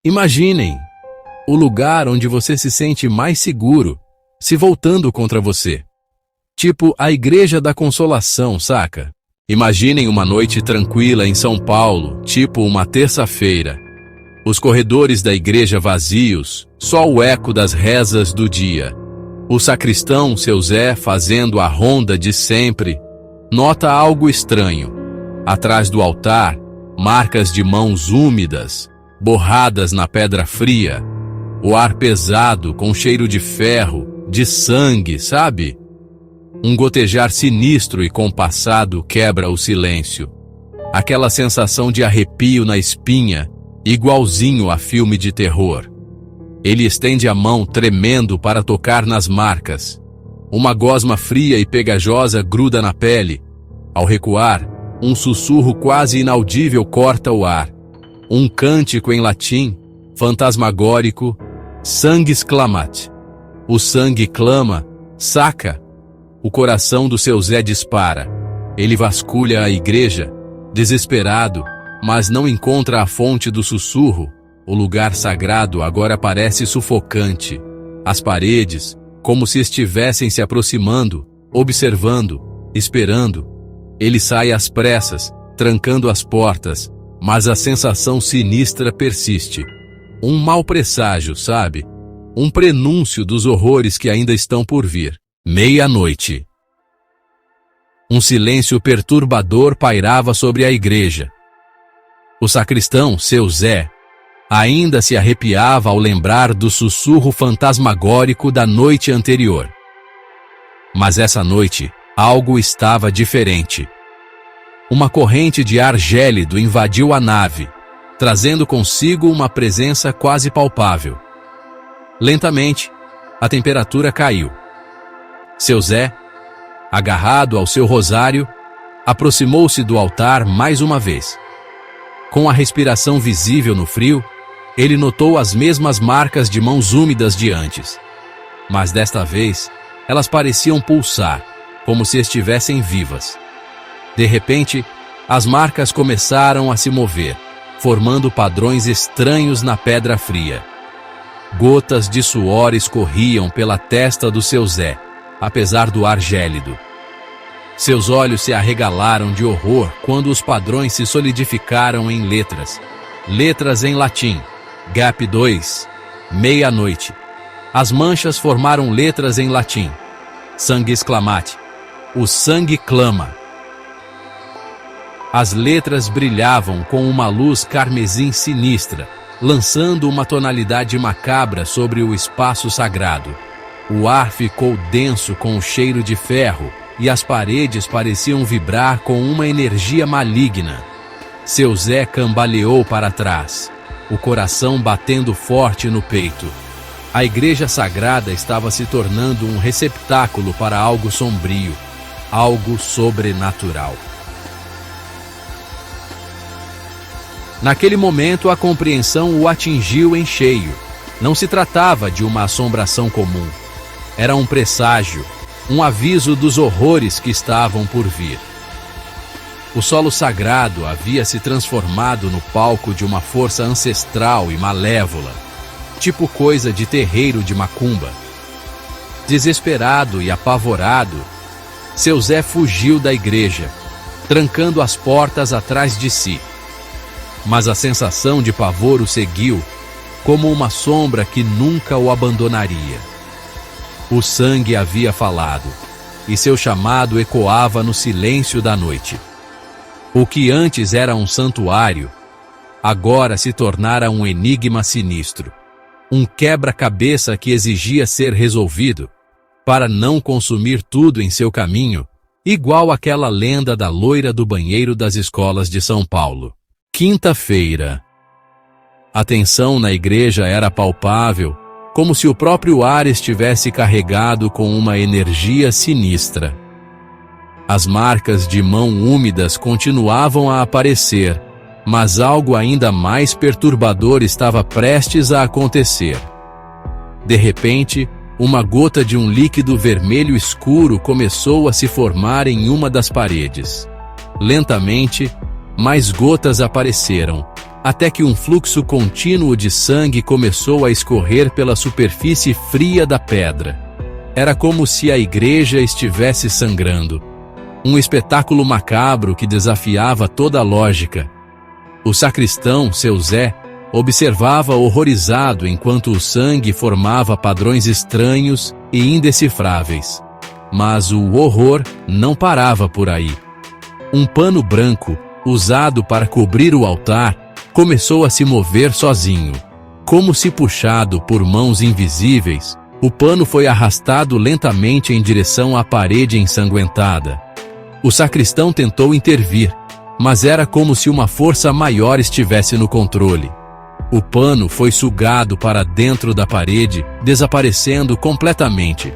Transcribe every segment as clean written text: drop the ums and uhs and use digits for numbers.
Imaginem o lugar onde você se sente mais seguro, se voltando contra você. Tipo a Igreja da Consolação, saca? Imaginem uma noite tranquila em São Paulo, tipo uma terça-feira. Os corredores da igreja vazios, só o eco das rezas do dia. O sacristão, seu Zé, fazendo a ronda de sempre, nota algo estranho. Atrás do altar, marcas de mãos úmidas, borradas na pedra fria. O ar pesado, com cheiro de ferro, de sangue, sabe? Um gotejar sinistro e compassado quebra o silêncio. Aquela sensação de arrepio na espinha, igualzinho a filme de terror. Ele estende a mão tremendo para tocar nas marcas. Uma gosma fria e pegajosa gruda na pele. Ao recuar, um sussurro quase inaudível corta o ar. Um cântico em latim, fantasmagórico, sanguis clamat. O sangue clama, saca? O coração do seu Zé dispara. Ele vasculha a igreja, desesperado, mas não encontra a fonte do sussurro. O lugar sagrado agora parece sufocante. As paredes, como se estivessem se aproximando, observando, esperando. Ele sai às pressas, trancando as portas, mas a sensação sinistra persiste. Um mau presságio, sabe? Um prenúncio dos horrores que ainda estão por vir. Meia-noite. Um silêncio perturbador pairava sobre a igreja. O sacristão, seu Zé, ainda se arrepiava ao lembrar do sussurro fantasmagórico da noite anterior. Mas essa noite, algo estava diferente. Uma corrente de ar gélido invadiu a nave, trazendo consigo uma presença quase palpável. Lentamente, a temperatura caiu. Seu Zé, agarrado ao seu rosário, aproximou-se do altar mais uma vez. Com a respiração visível no frio, ele notou as mesmas marcas de mãos úmidas de antes. Mas desta vez, elas pareciam pulsar, como se estivessem vivas. De repente, as marcas começaram a se mover, formando padrões estranhos na pedra fria. Gotas de suor escorriam pela testa do seu Zé, apesar do ar gélido. Seus olhos se arregalaram de horror quando os padrões se solidificaram em letras. Letras em latim. Gap 2. Meia-noite. As manchas formaram letras em latim. Sanguis clamat. O sangue clama. As letras brilhavam com uma luz carmesim sinistra, lançando uma tonalidade macabra sobre o espaço sagrado. O ar ficou denso com o cheiro de ferro, e as paredes pareciam vibrar com uma energia maligna. Seu Zé cambaleou para trás, o coração batendo forte no peito. A igreja sagrada estava se tornando um receptáculo para algo sombrio, algo sobrenatural. Naquele momento, a compreensão o atingiu em cheio. Não se tratava de uma assombração comum. Era um presságio, um aviso dos horrores que estavam por vir. O solo sagrado havia se transformado no palco de uma força ancestral e malévola, tipo coisa de terreiro de macumba. Desesperado e apavorado, seu Zé fugiu da igreja, trancando as portas atrás de si. Mas a sensação de pavor o seguiu, como uma sombra que nunca o abandonaria. O sangue havia falado, e seu chamado ecoava no silêncio da noite. O que antes era um santuário, agora se tornara um enigma sinistro. Um quebra-cabeça que exigia ser resolvido, para não consumir tudo em seu caminho, igual àquela lenda da loira do banheiro das escolas de São Paulo. Quinta-feira. A tensão na igreja era palpável, como se o próprio ar estivesse carregado com uma energia sinistra. As marcas de mão úmidas continuavam a aparecer, mas algo ainda mais perturbador estava prestes a acontecer. De repente, uma gota de um líquido vermelho escuro começou a se formar em uma das paredes. Lentamente, mais gotas apareceram, até que um fluxo contínuo de sangue começou a escorrer pela superfície fria da pedra. Era como se a igreja estivesse sangrando. Um espetáculo macabro que desafiava toda a lógica. O sacristão, seu Zé, observava horrorizado enquanto o sangue formava padrões estranhos e indecifráveis. Mas o horror não parava por aí. Um pano branco, usado para cobrir o altar, começou a se mover sozinho. Como se puxado por mãos invisíveis, o pano foi arrastado lentamente em direção à parede ensanguentada. O sacristão tentou intervir, mas era como se uma força maior estivesse no controle. O pano foi sugado para dentro da parede, desaparecendo completamente.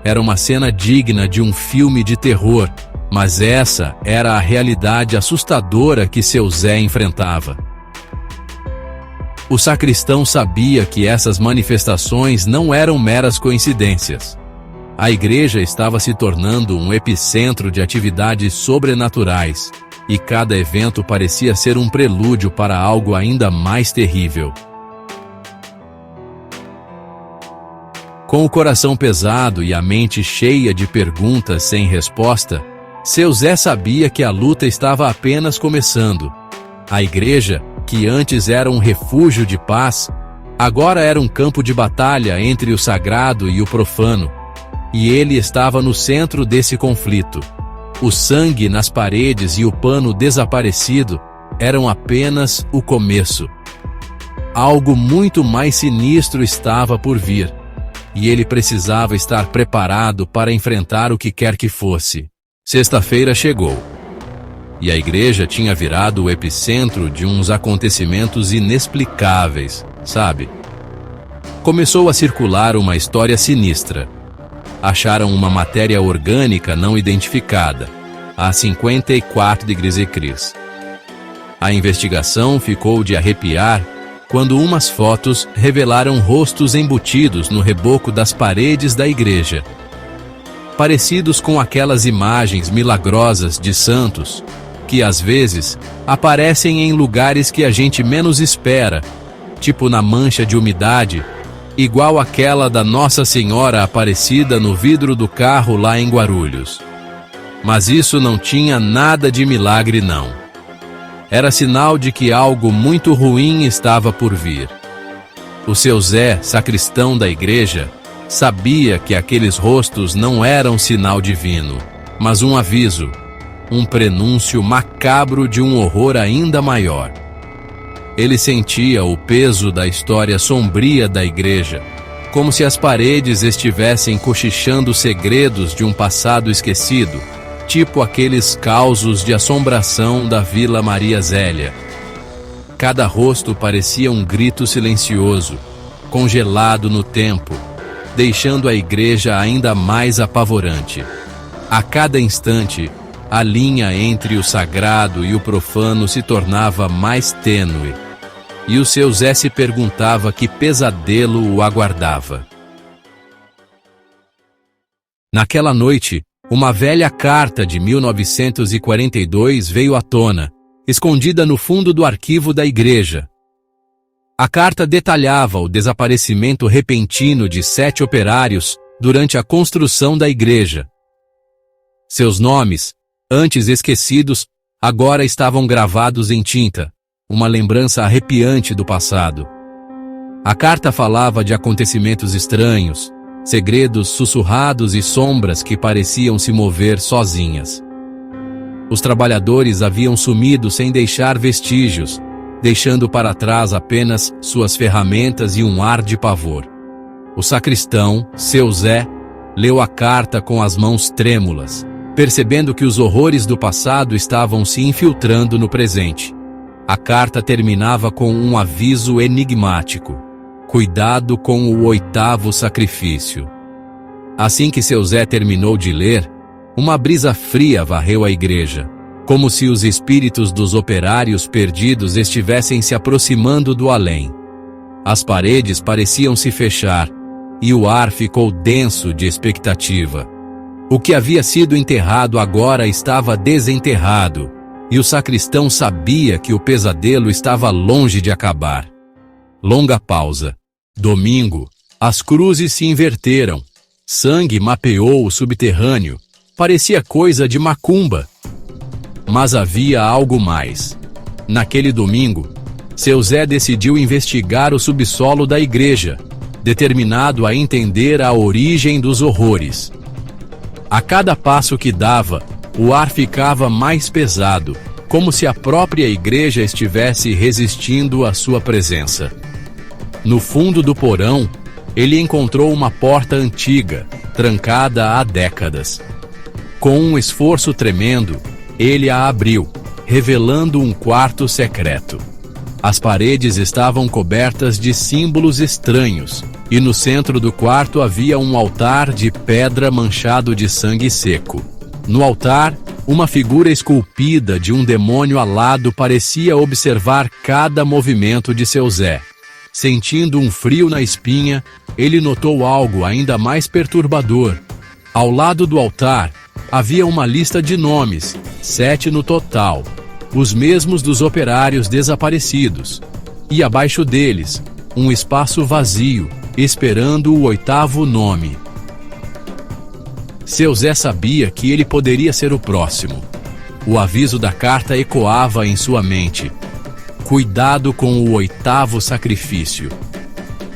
Era uma cena digna de um filme de terror, mas essa era a realidade assustadora que seu Zé enfrentava. O sacristão sabia que essas manifestações não eram meras coincidências. A igreja estava se tornando um epicentro de atividades sobrenaturais, e cada evento parecia ser um prelúdio para algo ainda mais terrível. Com o coração pesado e a mente cheia de perguntas sem resposta, seu Zé sabia que a luta estava apenas começando. A igreja, que antes era um refúgio de paz, agora era um campo de batalha entre o sagrado e o profano. E ele estava no centro desse conflito. O sangue nas paredes e o pano desaparecido eram apenas o começo. Algo muito mais sinistro estava por vir, e ele precisava estar preparado para enfrentar o que quer que fosse. Sexta-feira chegou, e a igreja tinha virado o epicentro de uns acontecimentos inexplicáveis, sabe? Começou a circular uma história sinistra. Acharam uma matéria orgânica não identificada, a 54 degrees Celsius. A investigação ficou de arrepiar quando umas fotos revelaram rostos embutidos no reboco das paredes da igreja. Parecidos com aquelas imagens milagrosas de santos, que às vezes aparecem em lugares que a gente menos espera, tipo na mancha de umidade, igual àquela da Nossa Senhora Aparecida no vidro do carro lá em Guarulhos. Mas isso não tinha nada de milagre não. Era sinal de que algo muito ruim estava por vir. O seu Zé, sacristão da igreja, sabia que aqueles rostos não eram sinal divino, mas um aviso, um prenúncio macabro de um horror ainda maior. Ele sentia o peso da história sombria da igreja, como se as paredes estivessem cochichando segredos de um passado esquecido, tipo aqueles causos de assombração da Vila Maria Zélia. Cada rosto parecia um grito silencioso, congelado no tempo, deixando a igreja ainda mais apavorante. A cada instante, a linha entre o sagrado e o profano se tornava mais tênue, e o seu Zé se perguntava que pesadelo o aguardava. Naquela noite, uma velha carta de 1942 veio à tona, escondida no fundo do arquivo da igreja. A carta detalhava o desaparecimento repentino de 7 operários durante a construção da igreja. Seus nomes, antes esquecidos, agora estavam gravados em tinta, uma lembrança arrepiante do passado. A carta falava de acontecimentos estranhos, segredos sussurrados e sombras que pareciam se mover sozinhas. Os trabalhadores haviam sumido sem deixar vestígios, deixando para trás apenas suas ferramentas e um ar de pavor. O sacristão, seu Zé, leu a carta com as mãos trêmulas, percebendo que os horrores do passado estavam se infiltrando no presente. A carta terminava com um aviso enigmático: cuidado com o 8º sacrifício. Assim que seu Zé terminou de ler, uma brisa fria varreu a igreja, como se os espíritos dos operários perdidos estivessem se aproximando do além. As paredes pareciam se fechar, e o ar ficou denso de expectativa. O que havia sido enterrado agora estava desenterrado, e o sacristão sabia que o pesadelo estava longe de acabar. Longa pausa. Domingo. As cruzes se inverteram. Sangue mapeou o subterrâneo. Parecia coisa de macumba. Mas havia algo mais. Naquele domingo, seu Zé decidiu investigar o subsolo da igreja, determinado a entender a origem dos horrores. A cada passo que dava, o ar ficava mais pesado, como se a própria igreja estivesse resistindo à sua presença. No fundo do porão, ele encontrou uma porta antiga, trancada há décadas. Com um esforço tremendo, ele a abriu, revelando um quarto secreto. As paredes estavam cobertas de símbolos estranhos, e no centro do quarto havia um altar de pedra manchado de sangue seco. No altar, uma figura esculpida de um demônio alado parecia observar cada movimento de seu Zé. Sentindo um frio na espinha, ele notou algo ainda mais perturbador. Ao lado do altar, havia uma lista de nomes, 7 no total, os mesmos dos operários desaparecidos. E abaixo deles, um espaço vazio, esperando o 8º nome. Seu Zé sabia que ele poderia ser o próximo. O aviso da carta ecoava em sua mente. Cuidado com o 8º sacrifício.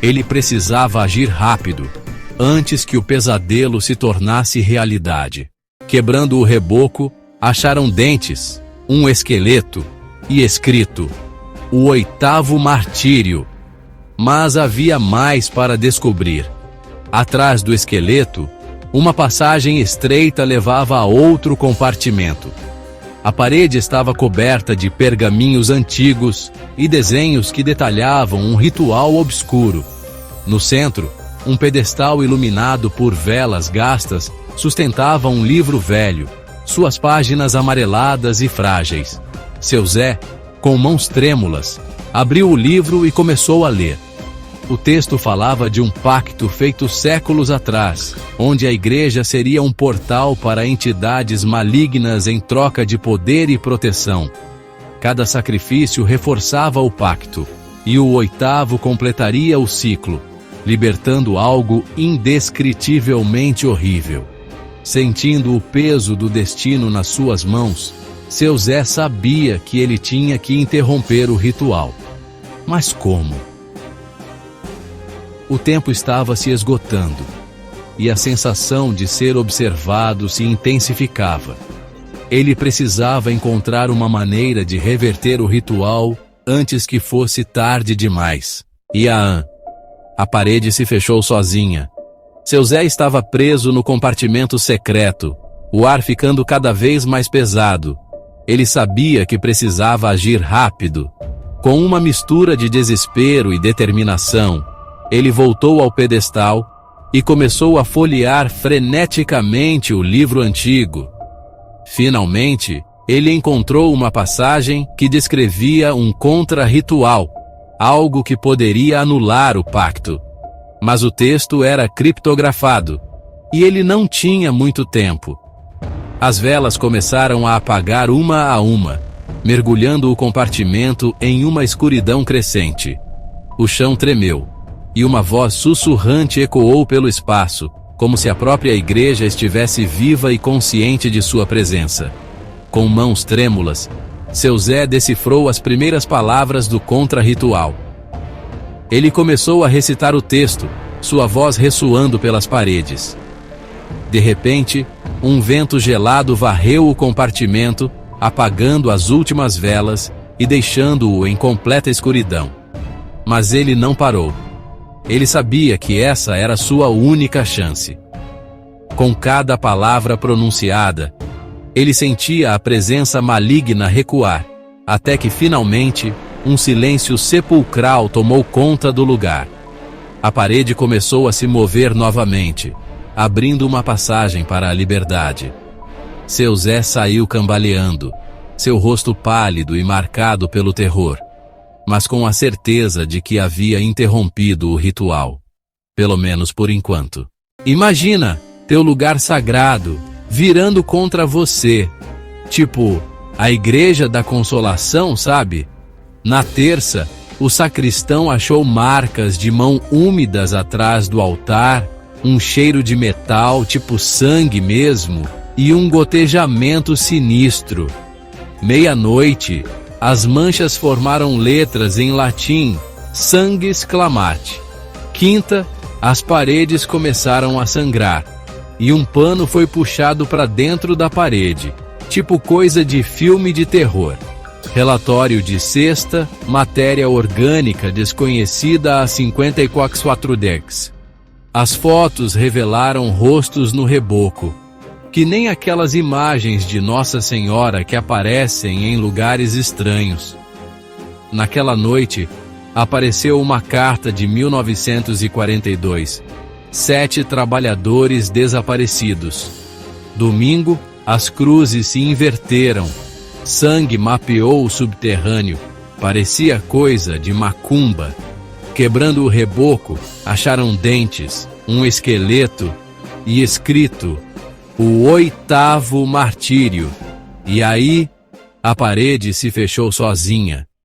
Ele precisava agir rápido, antes que o pesadelo se tornasse realidade. Quebrando o reboco, acharam dentes, um esqueleto e escrito: o 8º martírio. Mas havia mais para descobrir. Atrás do esqueleto, uma passagem estreita levava a outro compartimento. A parede estava coberta de pergaminhos antigos e desenhos que detalhavam um ritual obscuro. No centro, um pedestal iluminado por velas gastas sustentava um livro velho, suas páginas amareladas e frágeis. Seu Zé, com mãos trêmulas, abriu o livro e começou a ler. O texto falava de um pacto feito séculos atrás, onde a igreja seria um portal para entidades malignas em troca de poder e proteção. Cada sacrifício reforçava o pacto, e o 8º completaria o ciclo, libertando algo indescritivelmente horrível. Sentindo o peso do destino nas suas mãos, seu Zé sabia que ele tinha que interromper o ritual. Mas como? O tempo estava se esgotando, e a sensação de ser observado se intensificava. Ele precisava encontrar uma maneira de reverter o ritual antes que fosse tarde demais. A parede se fechou sozinha. Seu Zé estava preso no compartimento secreto, o ar ficando cada vez mais pesado. Ele sabia que precisava agir rápido. Com uma mistura de desespero e determinação, ele voltou ao pedestal e começou a folhear freneticamente o livro antigo. Finalmente, ele encontrou uma passagem que descrevia um contra-ritual, algo que poderia anular o pacto. Mas o texto era criptografado, e ele não tinha muito tempo. As velas começaram a apagar uma a uma, mergulhando o compartimento em uma escuridão crescente. O chão tremeu, e uma voz sussurrante ecoou pelo espaço, como se a própria igreja estivesse viva e consciente de sua presença. Com mãos trêmulas, seu Zé decifrou as primeiras palavras do contra-ritual. Ele começou a recitar o texto, sua voz ressoando pelas paredes. De repente, um vento gelado varreu o compartimento, apagando as últimas velas e deixando-o em completa escuridão. Mas ele não parou. Ele sabia que essa era sua única chance. Com cada palavra pronunciada, ele sentia a presença maligna recuar, até que finalmente um silêncio sepulcral tomou conta do lugar. A parede começou a se mover novamente, abrindo uma passagem para a liberdade. Seu Zé saiu cambaleando, seu rosto pálido e marcado pelo terror, mas com a certeza de que havia interrompido o ritual. Pelo menos por enquanto. Imagina teu lugar sagrado virando contra você. Tipo, A Igreja da Consolação, sabe? Na terça, o sacristão achou marcas de mão úmidas atrás do altar, um cheiro de metal, tipo sangue mesmo, e um gotejamento sinistro. Meia-noite, as manchas formaram letras em latim, sanguis clamate. Quinta, as paredes começaram a sangrar, e um pano foi puxado para dentro da parede, tipo coisa de filme de terror. Relatório de sexta, matéria orgânica desconhecida há 54 décadas. As fotos revelaram rostos no reboco, que nem aquelas imagens de Nossa Senhora que aparecem em lugares estranhos. Naquela noite, apareceu uma carta de 1942. 7 trabalhadores desaparecidos. Domingo, as cruzes se inverteram. Sangue mapeou o subterrâneo. Parecia coisa de macumba. Quebrando o reboco, acharam dentes, um esqueleto e escrito: o 8º martírio. E aí, a parede se fechou sozinha.